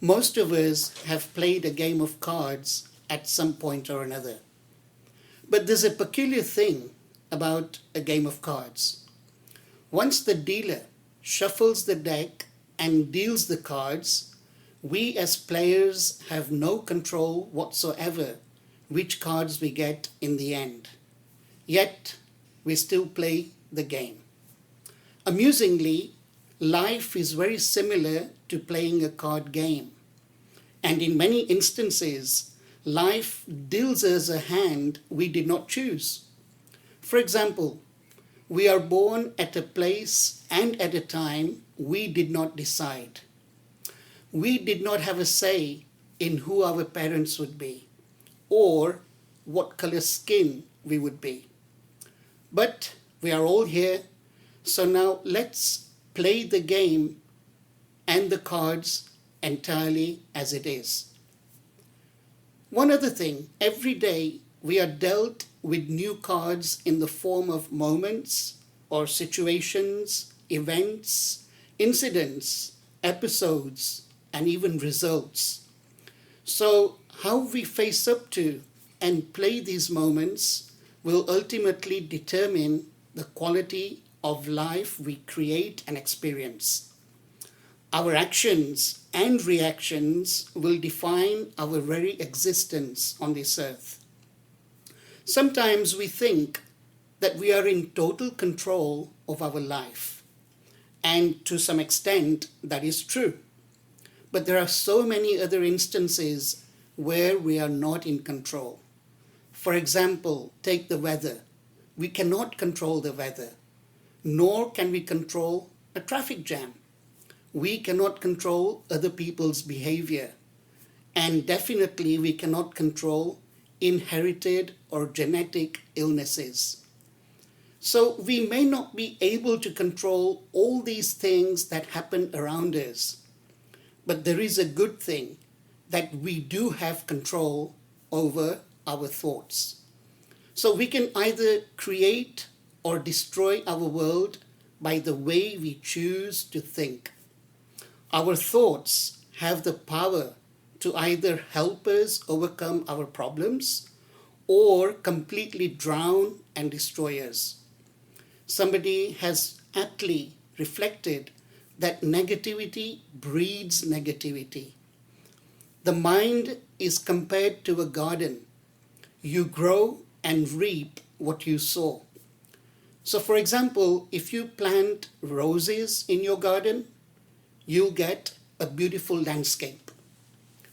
Most of us have played a game of cards at some point or another. But there's a peculiar thing about a game of cards. Once the dealer shuffles the deck and deals the cards, we as players have no control whatsoever which cards we get in the end. Yet, we still play the game. Amusingly, life is very similar to playing a card game. And in many instances, life deals us a hand we did not choose. For example, we are born at a place and at a time we did not decide. We did not have a say in who our parents would be or what color skin we would be. But we are all here, so now let's play the game and the cards entirely as it is. One other thing, every day we are dealt with new cards in the form of moments or situations, events, incidents, episodes, and even results. So how we face up to and play these moments will ultimately determine the quality of life we create and experience. Our actions and reactions will define our very existence on this earth. Sometimes we think that we are in total control of our life, and to some extent that is true. But there are so many other instances where we are not in control. For example, take the weather. We cannot control the weather, nor can we control a traffic jam. We cannot control other people's behavior, and definitely we cannot control inherited or genetic illnesses. So we may not be able to control all these things that happen around us, but there is a good thing that we do have control over our thoughts. So we can either create or destroy our world by the way we choose to think. Our thoughts have the power to either help us overcome our problems or completely drown and destroy us. Somebody has aptly reflected that negativity breeds negativity. The mind is compared to a garden. You grow and reap what you sow. So for example, if you plant roses in your garden, you'll get a beautiful landscape.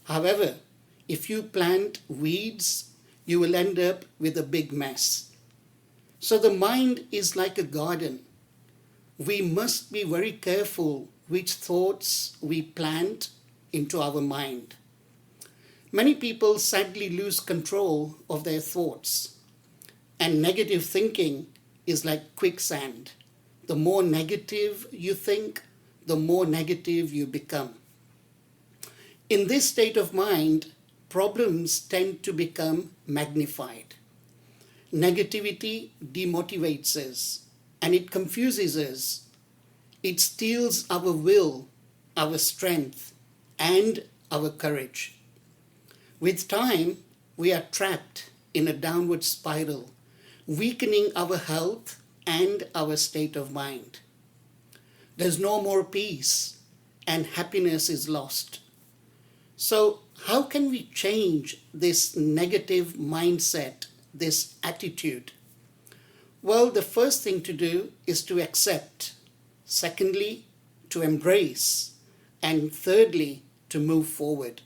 However, if you plant weeds, you will end up with a big mess. So the mind is like a garden. We must be very careful which thoughts we plant into our mind. Many people sadly lose control of their thoughts, and negative thinking is like quicksand. The more negative you think, the more negative you become. In this state of mind, problems tend to become magnified. Negativity demotivates us and it confuses us. It steals our will, our strength, and our courage. With time, we are trapped in a downward spiral, weakening our health and our state of mind. There's no more peace and happiness is lost. So how can we change this negative mindset, this attitude? Well, the first thing to do is to accept. Secondly, to embrace. And thirdly, to move forward.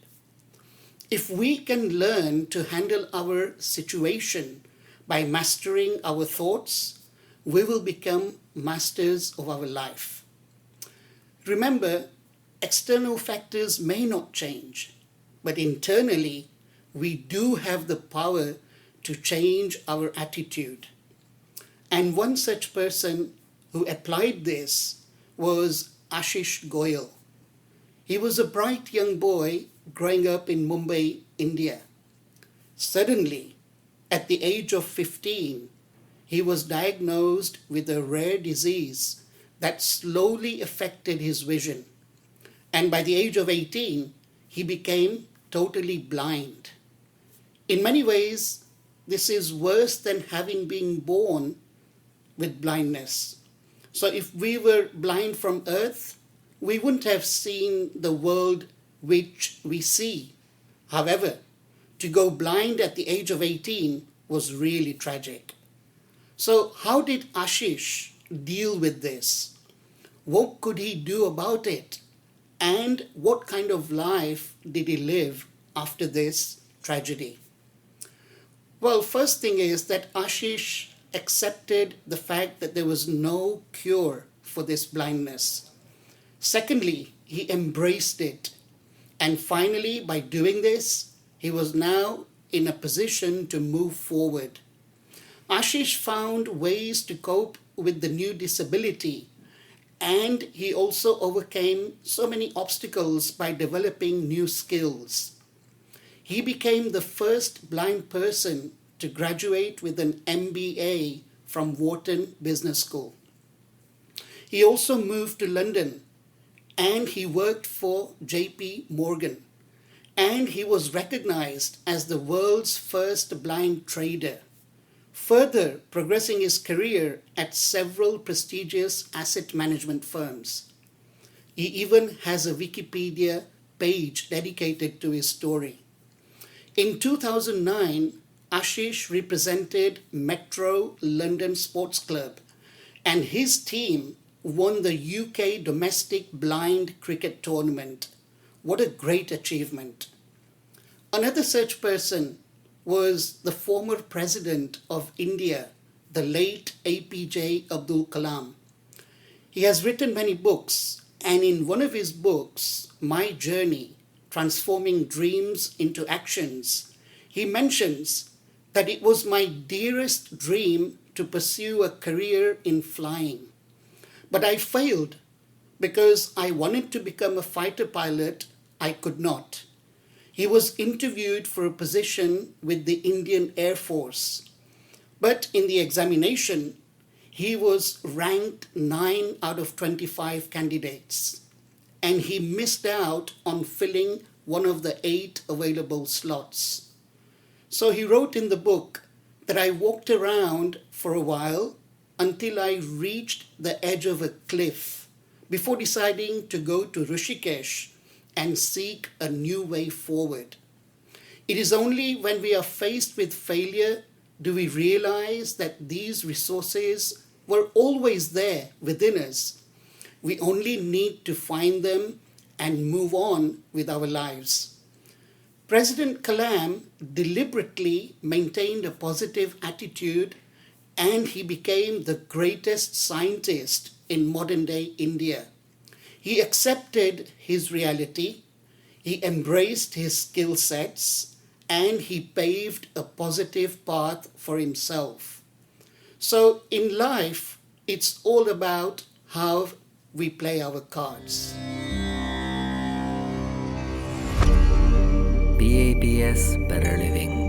If we can learn to handle our situation by mastering our thoughts, we will become masters of our life. Remember, external factors may not change, but internally, we do have the power to change our attitude. And one such person who applied this was Ashish Goyal. He was a bright young boy growing up in Mumbai, India. Suddenly, at the age of 15, he was diagnosed with a rare disease that slowly affected his vision. And by the age of 18, he became totally blind. In many ways, this is worse than having been born with blindness. So if we were blind from birth, we wouldn't have seen the world which we see. However, to go blind at the age of 18 was really tragic. So how did Ashish deal with this? What could he do about it? And what kind of life did he live after this tragedy? Well, first thing is that Ashish accepted the fact that there was no cure for this blindness. Secondly, he embraced it. And finally, by doing this, he was now in a position to move forward. Ashish found ways to cope with the new disability, and he also overcame so many obstacles by developing new skills. He became the first blind person to graduate with an MBA from Wharton Business School. He also moved to London, and he worked for JP Morgan, and he was recognized as the world's first blind trader, further progressing his career at several prestigious asset management firms. He even has a Wikipedia page dedicated to his story. In 2009, Ashish represented Metro London Sports Club, and his team won the UK domestic blind cricket tournament. What a great achievement. Another such person was the former president of India, the late APJ Abdul Kalam. He has written many books, and in one of his books, My Journey, Transforming Dreams into Actions, he mentions that it was my dearest dream to pursue a career in flying. But I failed because I wanted to become a fighter pilot. I could not. He was interviewed for a position with the Indian Air Force. But in the examination, he was ranked 9 out of 25 candidates. And he missed out on filling one of the 8 available slots. So he wrote in the book that I walked around for a while until I reached the edge of a cliff before deciding to go to Rishikesh and seek a new way forward. It is only when we are faced with failure do we realize that these resources were always there within us. We only need to find them and move on with our lives. President Kalam deliberately maintained a positive attitude, and he became the greatest scientist in modern-day India. He accepted his reality, he embraced his skill sets, and he paved a positive path for himself. So in life, it's all about how we play our cards. BABS Better Living.